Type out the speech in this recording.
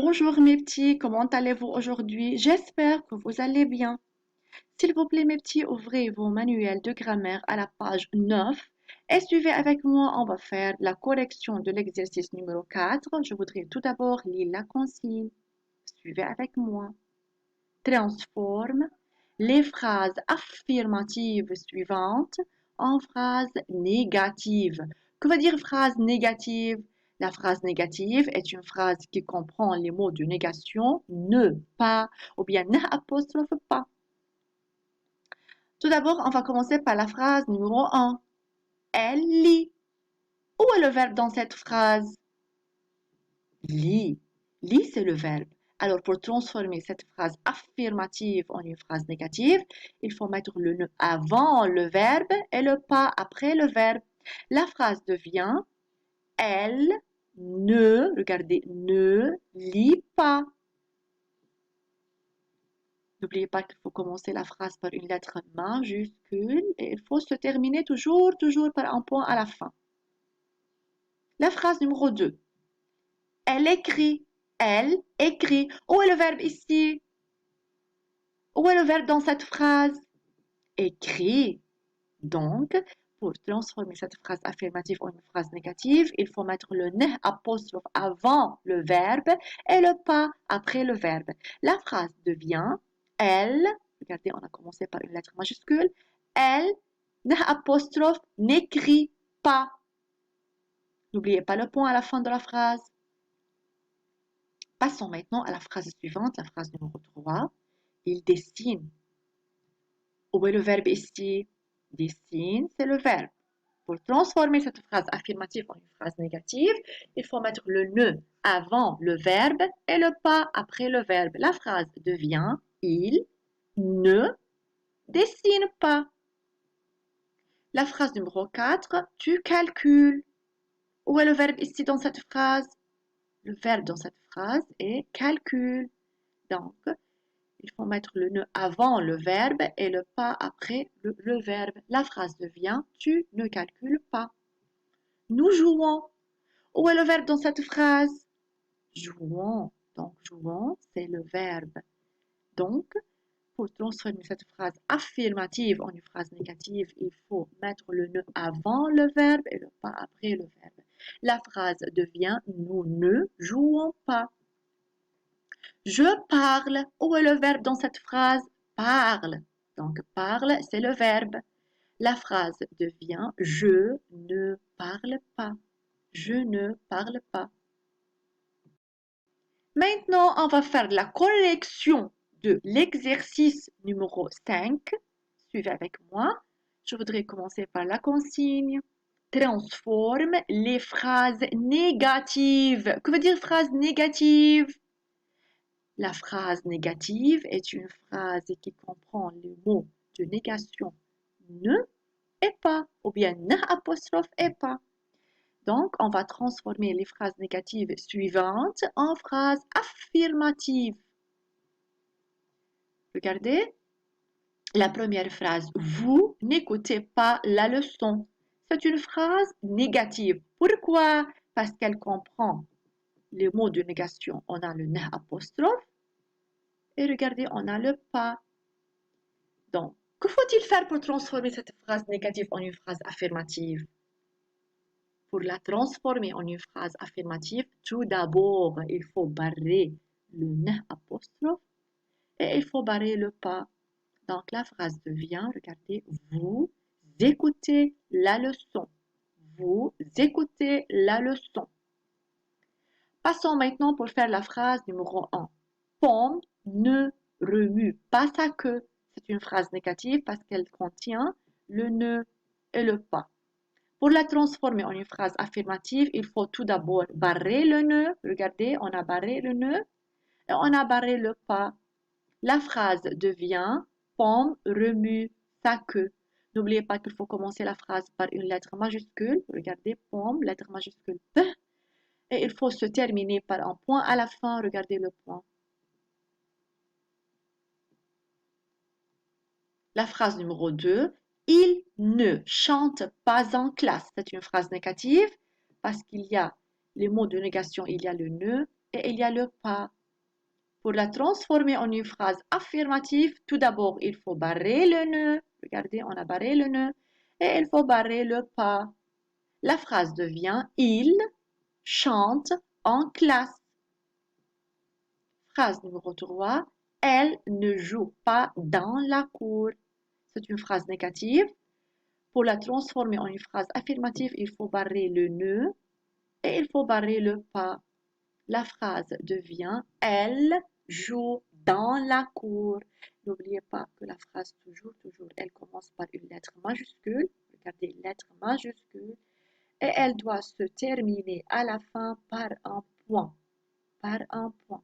Bonjour mes petits, comment allez-vous aujourd'hui? J'espère que vous allez bien. S'il vous plaît mes petits, ouvrez vos manuels de grammaire à la page 9 et suivez avec moi, on va faire la correction de l'exercice numéro 4. Je voudrais tout d'abord lire la consigne. Suivez avec moi. Transforme les phrases affirmatives suivantes en phrases négatives. Que veut dire phrase négative? La phrase négative est une phrase qui comprend les mots de négation ne, pas ou bien ne apostrophe pas. Tout d'abord, on va commencer par la phrase numéro 1. Elle lit. Où est le verbe dans cette phrase? Lit. Lit, c'est le verbe. Alors, pour transformer cette phrase affirmative en une phrase négative, il faut mettre le ne avant le verbe et le pas après le verbe. La phrase devient elle ne, regardez, ne lit pas. N'oubliez pas qu'il faut commencer la phrase par une lettre majuscule et il faut se terminer toujours par un point à la fin. La phrase numéro 2. Elle écrit. Elle écrit. Où est le verbe ici? Où est le verbe dans cette phrase? Écrit. Donc, pour transformer cette phrase affirmative en une phrase négative, il faut mettre le ne apostrophe avant le verbe et le pas après le verbe. La phrase devient elle, regardez, on a commencé par une lettre majuscule, elle, ne apostrophe, n'écrit pas. N'oubliez pas le point à la fin de la phrase. Passons maintenant à la phrase suivante, la phrase numéro 3. Il dessine. Où est le verbe ici? Dessine, c'est le verbe. Pour transformer cette phrase affirmative en une phrase négative, il faut mettre le ne avant le verbe et le pas après le verbe. La phrase devient il ne dessine pas. La phrase numéro 4, tu calcules. Où est le verbe ici dans cette phrase? Le verbe dans cette phrase est calcule. Donc, il faut mettre le ne avant le verbe et le pas après le verbe. La phrase devient tu ne calcules pas. Nous jouons. Où est le verbe dans cette phrase? Jouons. Donc, jouons, c'est le verbe. Donc, pour transformer cette phrase affirmative en une phrase négative, il faut mettre le ne avant le verbe et le pas après le verbe. La phrase devient nous ne jouons pas. Je parle. Où est le verbe dans cette phrase? Parle. Donc, parle, c'est le verbe. La phrase devient je ne parle pas. Je ne parle pas. Maintenant, on va faire la correction de l'exercice numéro 5. Suivez avec moi. Je voudrais commencer par la consigne. Transforme les phrases négatives. Que veut dire phrase négative? La phrase négative est une phrase qui comprend le mot de négation ne et pas, ou bien ne apostrophe et pas. Donc, on va transformer les phrases négatives suivantes en phrases affirmatives. Regardez, la première phrase, vous n'écoutez pas la leçon. C'est une phrase négative. Pourquoi? Parce qu'elle comprend les mots de négation. On a le ne apostrophe et regardez, on a le pas. Donc, que faut-il faire pour transformer cette phrase négative en une phrase affirmative? Pour la transformer en une phrase affirmative, tout d'abord, il faut barrer le ne apostrophe et il faut barrer le pas. Donc, la phrase devient, regardez, vous écoutez la leçon. Vous écoutez la leçon. Passons maintenant pour faire la phrase numéro 1. Pomme ne remue pas sa queue. C'est une phrase négative parce qu'elle contient le ne et le pas. Pour la transformer en une phrase affirmative, il faut tout d'abord barrer le ne. Regardez, on a barré le ne et on a barré le pas. La phrase devient Pomme remue sa queue. N'oubliez pas qu'il faut commencer la phrase par une lettre majuscule. Regardez, Pomme, lettre majuscule P. Et il faut se terminer par un point à la fin. Regardez le point. La phrase numéro 2. Il ne chante pas en classe. C'est une phrase négative parce qu'il y a les mots de négation, il y a le ne et il y a le pas. Pour la transformer en une phrase affirmative, tout d'abord, il faut barrer le nœud. Regardez, on a barré le nœud. Et il faut barrer le pas. La phrase devient il chante en classe. Phrase numéro 3. Elle ne joue pas dans la cour. C'est une phrase négative. Pour la transformer en une phrase affirmative, il faut barrer le nœud et il faut barrer le pas. La phrase devient elle joue dans la cour. N'oubliez pas que la phrase toujours, elle commence par une lettre majuscule. Regardez, lettre majuscule. Et elle doit se terminer à la fin par un point. Par un point.